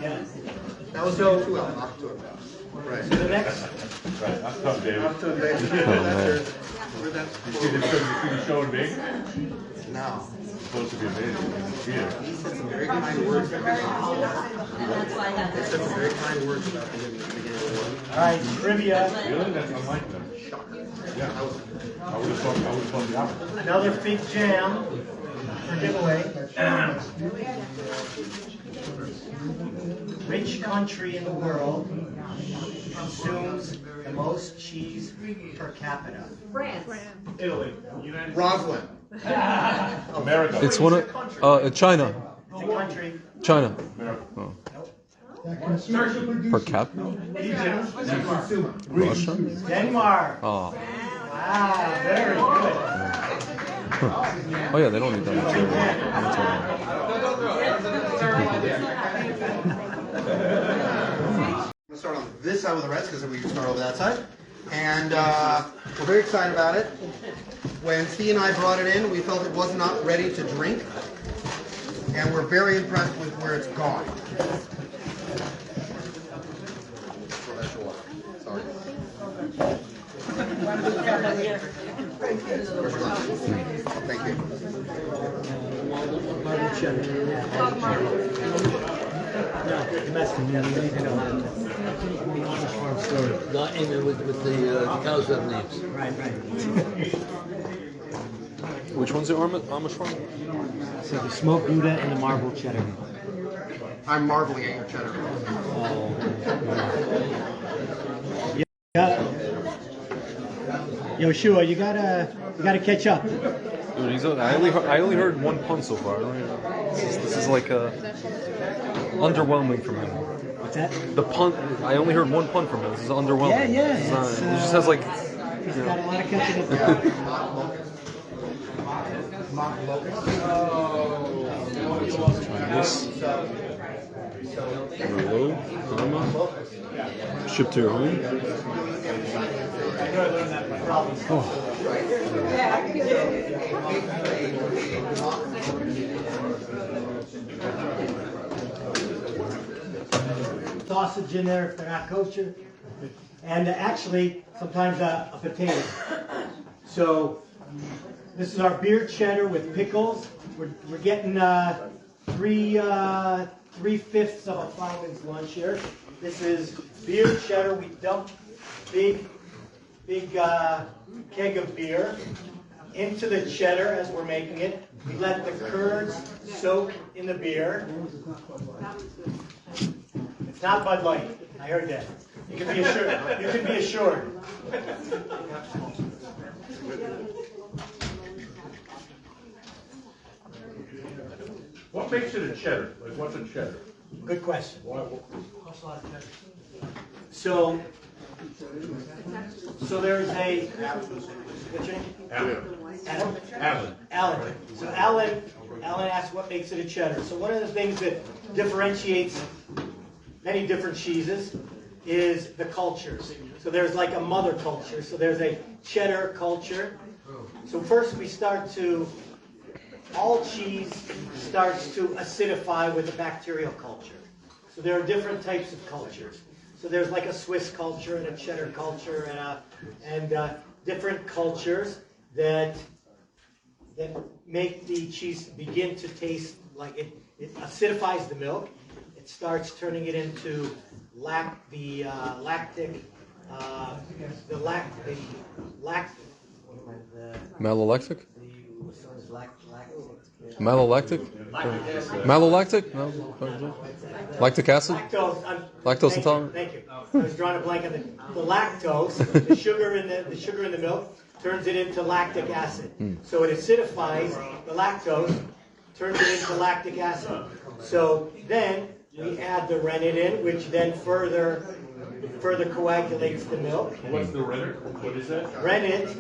[SPEAKER 1] Yeah.
[SPEAKER 2] That was
[SPEAKER 1] So,
[SPEAKER 2] right.
[SPEAKER 1] the next.
[SPEAKER 4] That's tough, David.
[SPEAKER 2] Up to the
[SPEAKER 3] Oh, man.
[SPEAKER 4] You see the show in Beit?
[SPEAKER 2] No.
[SPEAKER 4] It's supposed to be amazing. Yeah.
[SPEAKER 2] He said some very kind words. He said some very kind words about him at the beginning of the war.
[SPEAKER 1] All right, trivia.
[SPEAKER 4] Really? That's unlike them. Yeah. I would have thought the opposite.
[SPEAKER 1] Another fig jam for giveaway. Which country in the world consumes the most cheese per capita?
[SPEAKER 6] France.
[SPEAKER 4] Italy. United
[SPEAKER 2] Roslyn.
[SPEAKER 4] America.
[SPEAKER 3] It's one of China.
[SPEAKER 1] It's a country.
[SPEAKER 3] China.
[SPEAKER 4] America.
[SPEAKER 3] Oh.
[SPEAKER 4] Turkey.
[SPEAKER 3] Per capita?
[SPEAKER 1] Egypt.
[SPEAKER 3] Russia?
[SPEAKER 1] Denmark.
[SPEAKER 3] Oh.
[SPEAKER 1] Wow, very good.
[SPEAKER 3] Oh yeah, they don't need that much.
[SPEAKER 2] We'll start on this side with the rest because we start over that side. And we're very excited about it. When Steve and I brought it in, we felt it was not ready to drink. And we're very impressed with where it's gone. Sorry. Thank you.
[SPEAKER 8] Not even with the cows that names.
[SPEAKER 1] Right.
[SPEAKER 3] Which one's the Amish farm?
[SPEAKER 1] So the smoked Gouda and the marble cheddar.
[SPEAKER 2] I'm marveling at your cheddar.
[SPEAKER 1] Yeah. Yehoshua, you gotta catch up.
[SPEAKER 3] Dude, I only heard one pun so far. This is like underwhelming from him.
[SPEAKER 1] What's that?
[SPEAKER 3] The pun. I only heard one pun from him. This is underwhelming.
[SPEAKER 1] Yeah.
[SPEAKER 3] He just has like.
[SPEAKER 1] He's got a lot of catching up.
[SPEAKER 3] This. Hello, Carma. Ship to your home. Oh.
[SPEAKER 1] Sausage in there if they're not kosher, and actually sometimes a potato. So this is our beer cheddar with pickles. We're getting 3/5 of a fireman's lunch here. This is beer cheddar. We dump big keg of beer into the cheddar as we're making it. We let the curds soak in the beer. It's not Bud Light. I heard that. You can be assured. You can be assured.
[SPEAKER 4] What makes it a cheddar? Like, what's a cheddar?
[SPEAKER 1] Good question. So there's a. What's your name? Alan. So Alan asked what makes it a cheddar. So one of the things that differentiates many different cheeses is the cultures. So there's like a mother culture. So there's a cheddar culture. So first we all cheese starts to acidify with a bacterial culture. So there are different types of cultures. So there's like a Swiss culture and a cheddar culture and different cultures that make the cheese begin to taste like it acidifies the milk. It starts turning it into
[SPEAKER 3] Malolactic? Malolactic? Malolactic? No. Lactic acid? Lactose intolerant?
[SPEAKER 1] Thank you. I was drawing a blank on the lactose, the sugar in the milk turns it into lactic acid. So it acidifies the lactose, turns it into lactic acid. So then we add the rennet in, which then further coagulates the milk.
[SPEAKER 4] What's the rennet? What is that?
[SPEAKER 1] Rennet,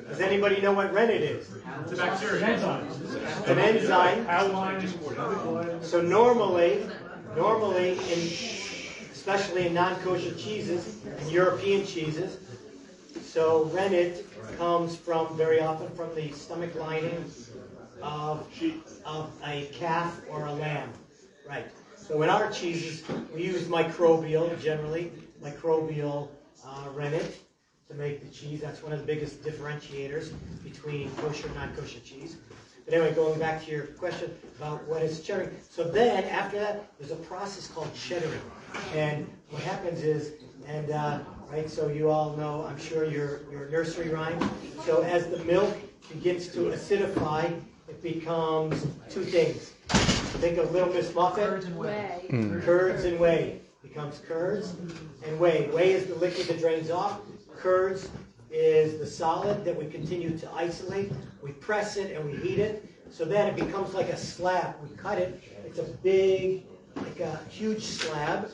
[SPEAKER 1] does anybody know what rennet is?
[SPEAKER 4] It's a bacteria.
[SPEAKER 1] An enzyme. So normally, especially in non-kosher cheeses and European cheeses, so rennet comes very often from the stomach lining of a calf or a lamb, right? So in our cheeses, we use generally microbial rennet to make the cheese. That's one of the biggest differentiators between kosher and non-kosher cheese. But anyway, going back to your question about what is cheddaring. So then, after that, there's a process called cheddaring. And what happens is, right, so you all know, I'm sure, your nursery rhyme. So as the milk begins to acidify, it becomes two things. Think of Little Miss Muffet.
[SPEAKER 6] Curds and whey.
[SPEAKER 1] Curds and whey. Becomes curds and whey. Whey is the liquid that drains off. Curds is the solid that we continue to isolate. We press it and we heat it. So then it becomes like a slab. We cut it. It's a big, like a huge slab.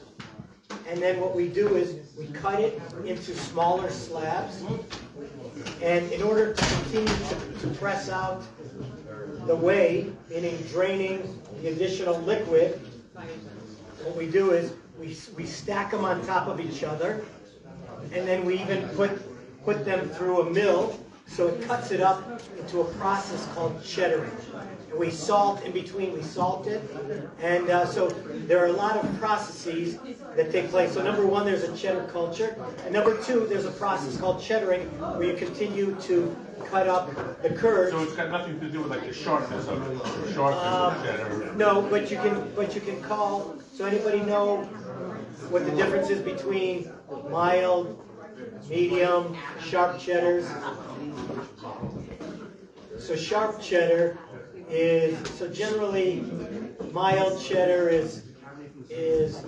[SPEAKER 1] And then what we do is we cut it into smaller slabs. And in order to continue to press out the whey, meaning draining the additional liquid, what we do is we stack them on top of each other, and then we even put them through a mill, so it cuts it up into a process called cheddaring. And we salt in between, we salt it, and so there are a lot of processes that take place. So number one, there's a cheddar culture, and number two, there's a process called cheddaring, where you continue to cut up the curds.
[SPEAKER 4] So it's got nothing to do with like the sharpness of it. The sharpness of the cheddar.
[SPEAKER 1] No, but you can call. So anybody know what the difference is between mild, medium, sharp cheddars? So sharp cheddar is, so generally mild cheddar is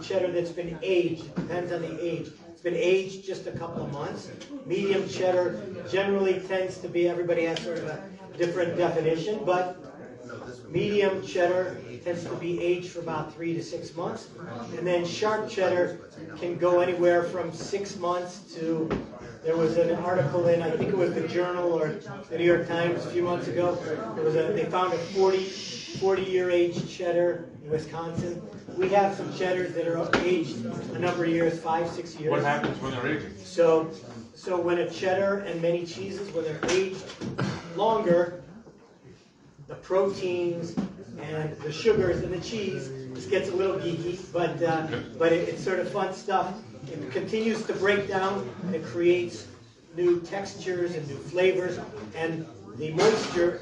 [SPEAKER 1] cheddar that's been aged. Depends on the age. It's been aged just a couple of months. Medium cheddar generally tends to be, everybody has sort of a different definition, but medium cheddar tends to be aged for about 3 to 6 months. And then sharp cheddar can go anywhere from 6 months to, there was an article in, I think it was the Journal or the New York Times a few months ago. They found a 40-year aged cheddar in Wisconsin. We have some cheddars that are aged a number of years, 5, 6 years.
[SPEAKER 4] What happens when they're aging?
[SPEAKER 1] So when a cheddar and many cheeses, when they're aged longer, the proteins and the sugars in the cheese, this gets a little geeky, but it's sort of fun stuff. It continues to break down, and it creates new textures and new flavors, and the moisture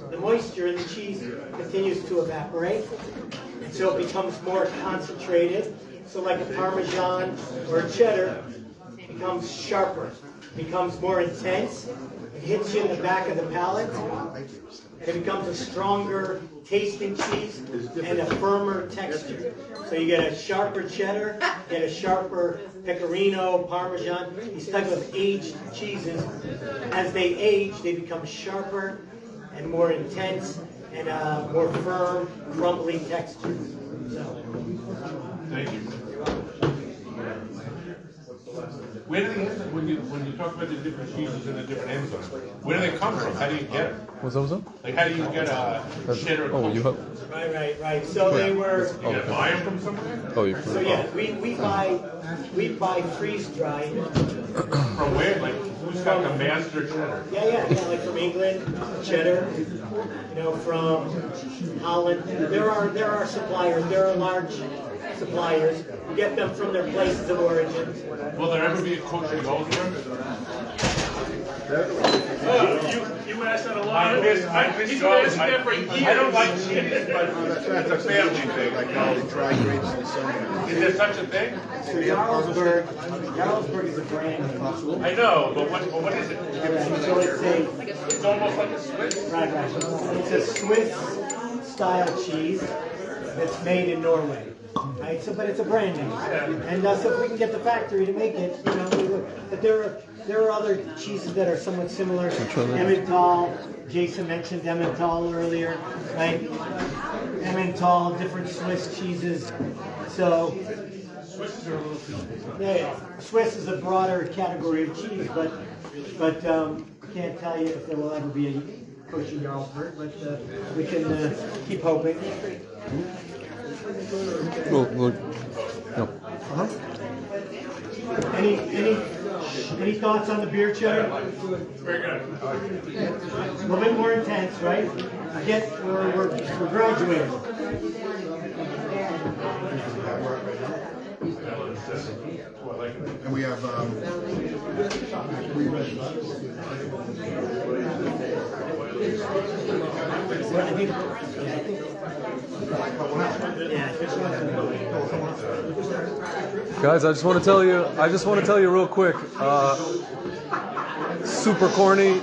[SPEAKER 1] in the cheese continues to evaporate, and so it becomes more concentrated. So like a Parmesan or a cheddar becomes sharper, becomes more intense, it hits you in the back of the palate, and it becomes a stronger tasting cheese and a firmer texture. So you get a sharper cheddar, you get a sharper pecorino, Parmesan, these type of aged cheeses. As they age, they become sharper and more intense and more firm, crumbly texture. So.
[SPEAKER 4] Thank you. Where do they, when you talk about the different cheeses and the different enzymes, where do they come from? How do you get them?
[SPEAKER 5] What's up?
[SPEAKER 4] Like how do you get a cheddar?
[SPEAKER 5] Oh, you have.
[SPEAKER 1] Right. So they were.
[SPEAKER 4] You gotta buy them from somewhere?
[SPEAKER 5] Oh, you.
[SPEAKER 1] So yeah, we buy freeze dried.
[SPEAKER 4] From where? Like who's got the master cheddar?
[SPEAKER 1] Yeah, like from England, cheddar. From Holland. There are suppliers. There are large suppliers. You get them from their places of origin.
[SPEAKER 4] Will there ever be a kosher Goldberg?
[SPEAKER 9] You asked that a lot. He's been asking that for years.
[SPEAKER 4] I don't like cheese, but it's a family thing.
[SPEAKER 7] Like all the dry grapes in the summer.
[SPEAKER 4] Is there such a thing?
[SPEAKER 1] So Jarlsberg is a brand.
[SPEAKER 4] I know, but what is it?
[SPEAKER 1] So
[SPEAKER 4] It's almost like a Swiss.
[SPEAKER 1] Right. It's a Swiss style cheese that's made in Norway. right? So, but it's a brand name, and so if we can get the factory to make it, you know, we would. But there are other cheeses that are somewhat similar. Emmental, Jason mentioned Emmental earlier, right? Emmental, different Swiss cheeses. So, yeah, Swiss is a broader category of cheese, but can't tell you if there will ever be a kosher Jarlsberg, but we can keep hoping.
[SPEAKER 3] Well, no.
[SPEAKER 1] Any thoughts on the beer cheddar?
[SPEAKER 9] Very good.
[SPEAKER 1] A little bit more intense, right? We're graduating.
[SPEAKER 7] And we have,
[SPEAKER 3] Guys, I just want to tell you real quick. Super corny.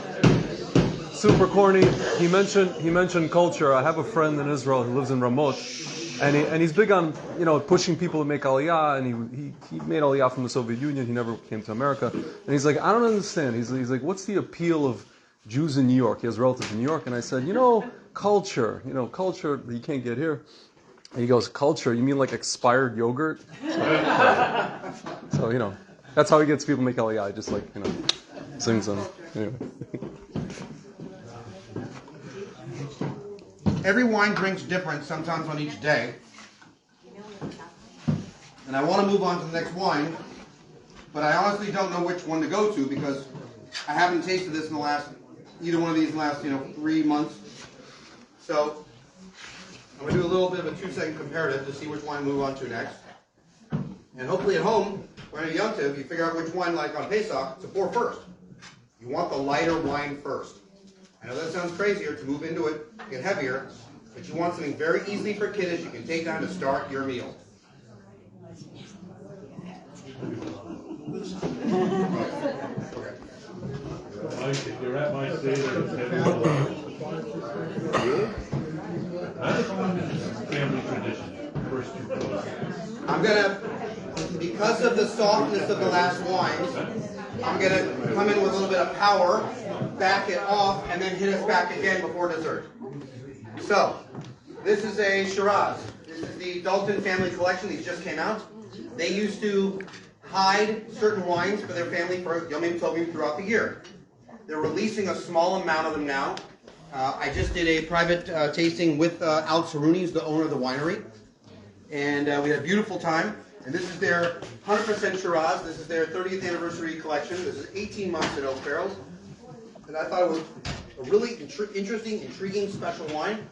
[SPEAKER 3] He mentioned culture. I have a friend in Israel who lives in Ramot, and he's big on pushing people to make Aliyah, and he made Aliyah from the Soviet Union. He never came to America, and he's like, I don't understand. He's like, what's the appeal of Jews in New York? He has relatives in New York, and I said, culture. Culture you can't get here. And he goes, culture? You mean like expired yogurt? So that's how he gets people to make Aliyah. Just like sings them. Anyway.
[SPEAKER 2] Every wine drink's different, sometimes on each day. And I want to move on to the next wine, but I honestly don't know which one to go to because I haven't tasted this in either one of these in the last 3 months. So I'm going to do a little bit of a 2-second comparative to see which wine we move on to next. And hopefully at home, when you're Yom Tov, you figure out which wine, like on Pesach, to pour first. You want the lighter wine first. I know that sounds crazier to move into it, get heavier, but you want something very easily for kiddush you can take down to start your meal.
[SPEAKER 4] If you're at my stage, family tradition. First two close.
[SPEAKER 2] I'm gonna, because of the softness of the last wines, I'm gonna come in with a little bit of power, back it off, and then hit us back again before dessert. So, this is a Shiraz. This is the Dalton family collection. These just came out. They used to hide certain wines for their family for Yom Tovim throughout the year. They're releasing a small amount of them now. I just did a private tasting with Alex Haruni, who's the owner of the winery. And we had a beautiful time. And this is their 100% Shiraz. This is their 30th anniversary collection. This is 18 months in oak barrels. And I thought it was a really interesting, intriguing, special wine.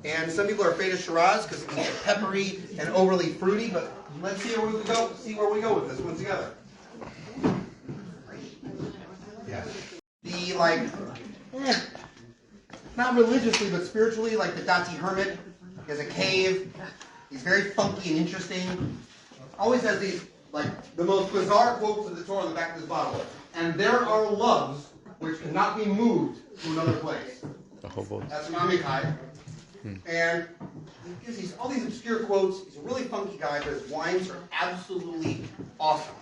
[SPEAKER 2] And some people are afraid of Shiraz because it's peppery and overly fruity. But let's see where we go with this one together. Yeah. Not religiously, but spiritually, like the Dati hermit. He has a cave. He's very funky and interesting. Always has these, the most bizarre quotes of the Torah on the back of this bottle. And there are loves which cannot be moved to another place. That's from Amichai. And he gives all these obscure quotes. He's a really funky guy, but his wines are absolutely awesome.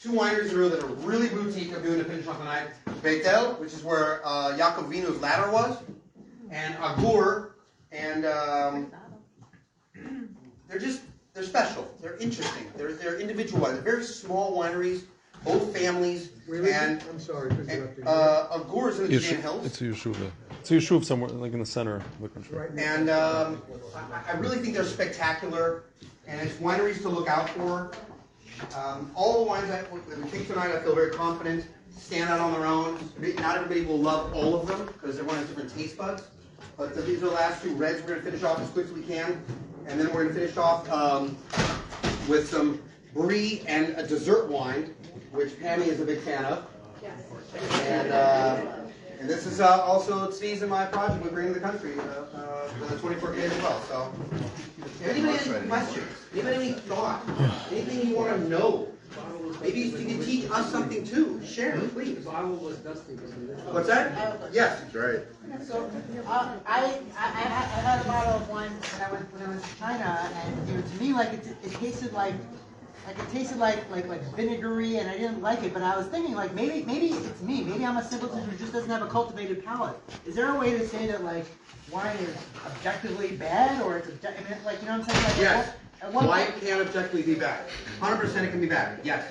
[SPEAKER 2] 2 wineries in a row that are really boutique. I'm doing a finish off tonight. Beit, which is where Yaakov Avinu's ladder was, and Agur, and they're special. They're interesting. They're individual wines. They're very small wineries, both families. And I'm sorry, Agur is in the Judean Hills.
[SPEAKER 3] It's a yeshuv. It's a yeshuv somewhere, like in the center of the country.
[SPEAKER 2] And I really think they're spectacular, and it's wineries to look out for. All the wines that we take tonight, I feel very confident, stand out on their own. Not everybody will love all of them because everyone has different taste buds. But these are the last 2 reds we're going to finish off as quick as we can. And then we're going to finish off with some brie and a dessert wine, which Pammy is a big fan of. And this is also Tzvi's in my project we bring to the country for the 24K as well. So, if anybody has any questions, anybody have any thought, anything you want to know Maybe you can teach us something too. Share, please. What's that? Yes.
[SPEAKER 7] That's right.
[SPEAKER 10] So, I had a bottle of wine when I was in China, and to me, like it tasted like vinegary, and I didn't like it. But I was thinking, like maybe it's me. Maybe I'm a simpleton who just doesn't have a cultivated palate. Is there a way to say that like wine is objectively bad, or it's like you know what I'm saying? Like,
[SPEAKER 2] Yes.
[SPEAKER 10] what
[SPEAKER 2] Wine can objectively be bad. 100% it can be bad. Yes.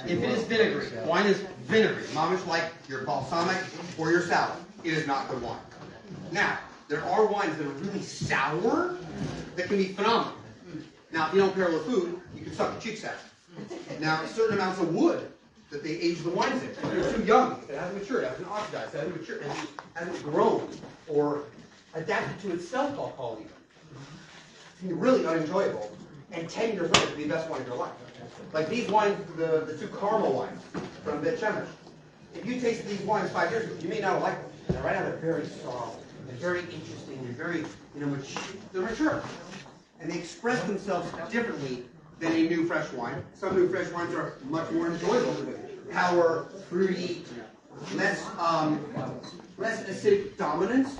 [SPEAKER 2] If it is vinegary, wine is vinegary. Mamish like your balsamic or your salad. It is not good wine. Now, there are wines that are really sour that can be phenomenal. Now, if you don't pair it with food, you can suck your cheeks out. Now, certain amounts of wood that they age the wines in. If they're too young, if it hasn't matured, it hasn't oxidized, it hasn't matured, it hasn't grown or adapted to itself, I'll call it even. It's gonna be really unenjoyable. And 10 years later, it'll be the best wine of your life. Like these wines, the two Carma wines from Beit. If you tasted these wines 5 years ago, you may not have liked them. And right now they're very sorrowful, they're very interesting, they're very, they're mature. And they express themselves differently than a new fresh wine. Some new fresh wines are much more enjoyable. Power, fruity, less acidic dominance,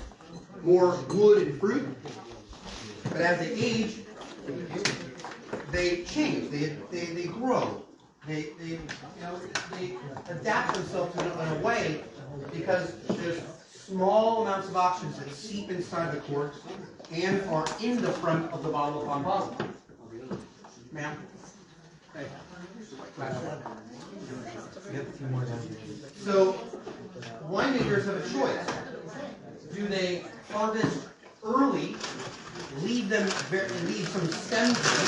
[SPEAKER 2] more wood and fruit. But as they age, they change, they grow, they adapt themselves in a way because there's small amounts of oxygen that seep inside the corks and are in the front of the bottle upon bottle. Ma'am? Hey. So, winemakers have a choice. Do they harvest early, leave some stems in,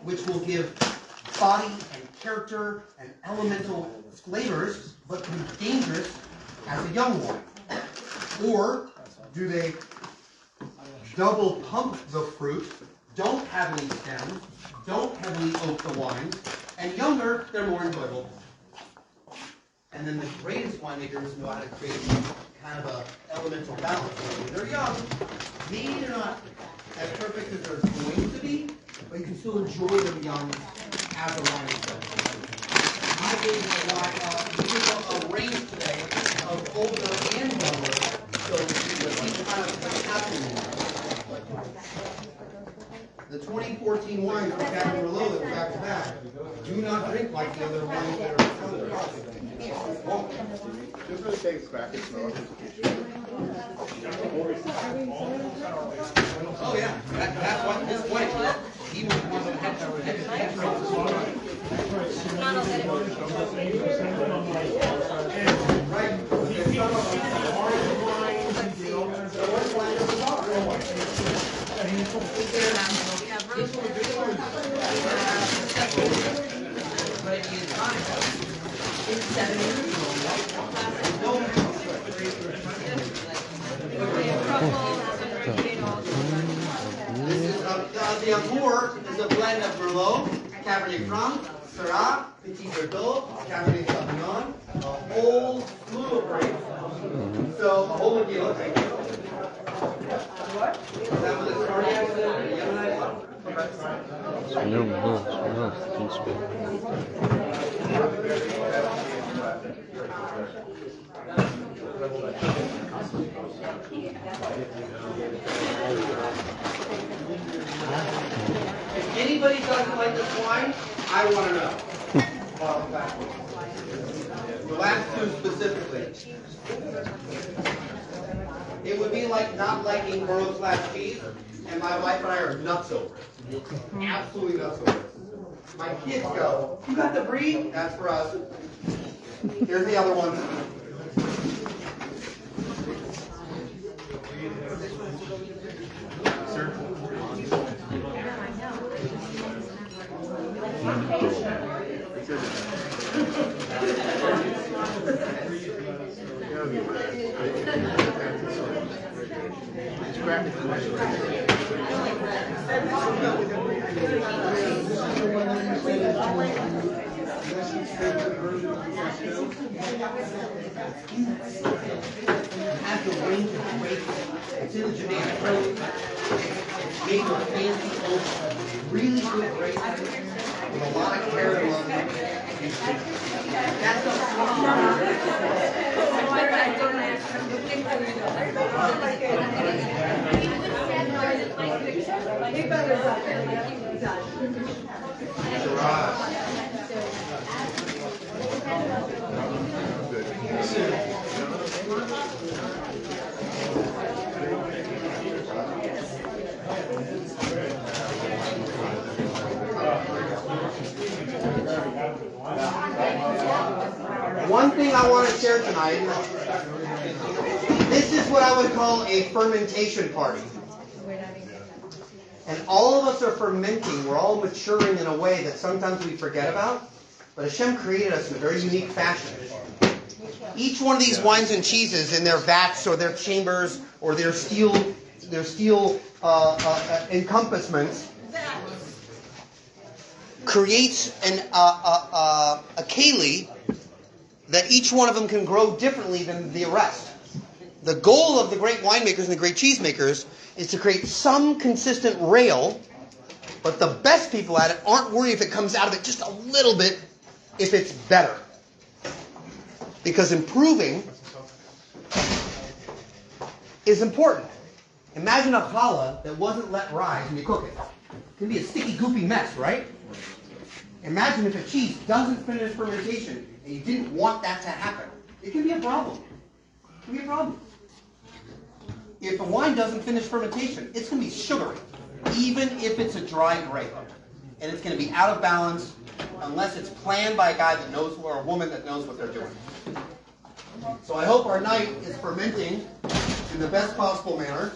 [SPEAKER 2] which will give body and character and elemental flavors, but can be dangerous as a young wine? Or do they double pump the fruit, don't have any stems, don't heavily oak the wines, and younger, they're more enjoyable. And then the greatest winemakers know how to create kind of a elemental balance. When they're young, maybe they're not as perfect as they're going to be, but you can still enjoy them young as a wine itself. I gave a range today of older and younger, so you see kind of what's happening there. The 2014 wines from Captain Merlot that were back to back do not drink like the other wines that are further up.
[SPEAKER 7] Just really takes back and smell.
[SPEAKER 2] Oh yeah, that's what this white. He was one that had the Agur is a blend of Merlot, Cabernet Franc, Syrah, Petit Verdot, Cabernet Sauvignon, a whole slew of grapes. So a whole Megillah. What? Is that what the Cardiac said? If anybody doesn't like this wine, I want to know. The last two specifically. It would be like not liking Burrow/slash cheese, and my wife and I are nuts over it. Absolutely nuts over it. My kids go, you got the brie? That's for us. Here's the other one. Sir? Has the range of grapes. It's in the Jamaican fruit. It's made with fancy oak, really good grapes. with a lot of cardamom. One thing I want to share tonight, this is what I would call a fermentation party. And all of us are fermenting, we're all maturing in a way that sometimes we forget about, but Hashem created us in a very unique fashion. Each one of these wines and cheeses in their vats or their chambers or their steel encompassments creates a keli that each one of them can grow differently than the rest. The goal of the great winemakers and the great cheesemakers is to create some consistent rail, but the best people at it aren't worried if it comes out of it just a little bit, if it's better. Because improving is important. Imagine a challah that wasn't let rise when you cook it. It can be a sticky, goopy mess, right? Imagine if a cheese doesn't finish fermentation and you didn't want that to happen. It can be a problem. It can be a problem. If a wine doesn't finish fermentation, it's going to be sugary, even if it's a dry grape. And it's going to be out of balance unless it's planned by a guy that knows, or a woman that knows what they're doing. So I hope our night is fermenting in the best possible manner.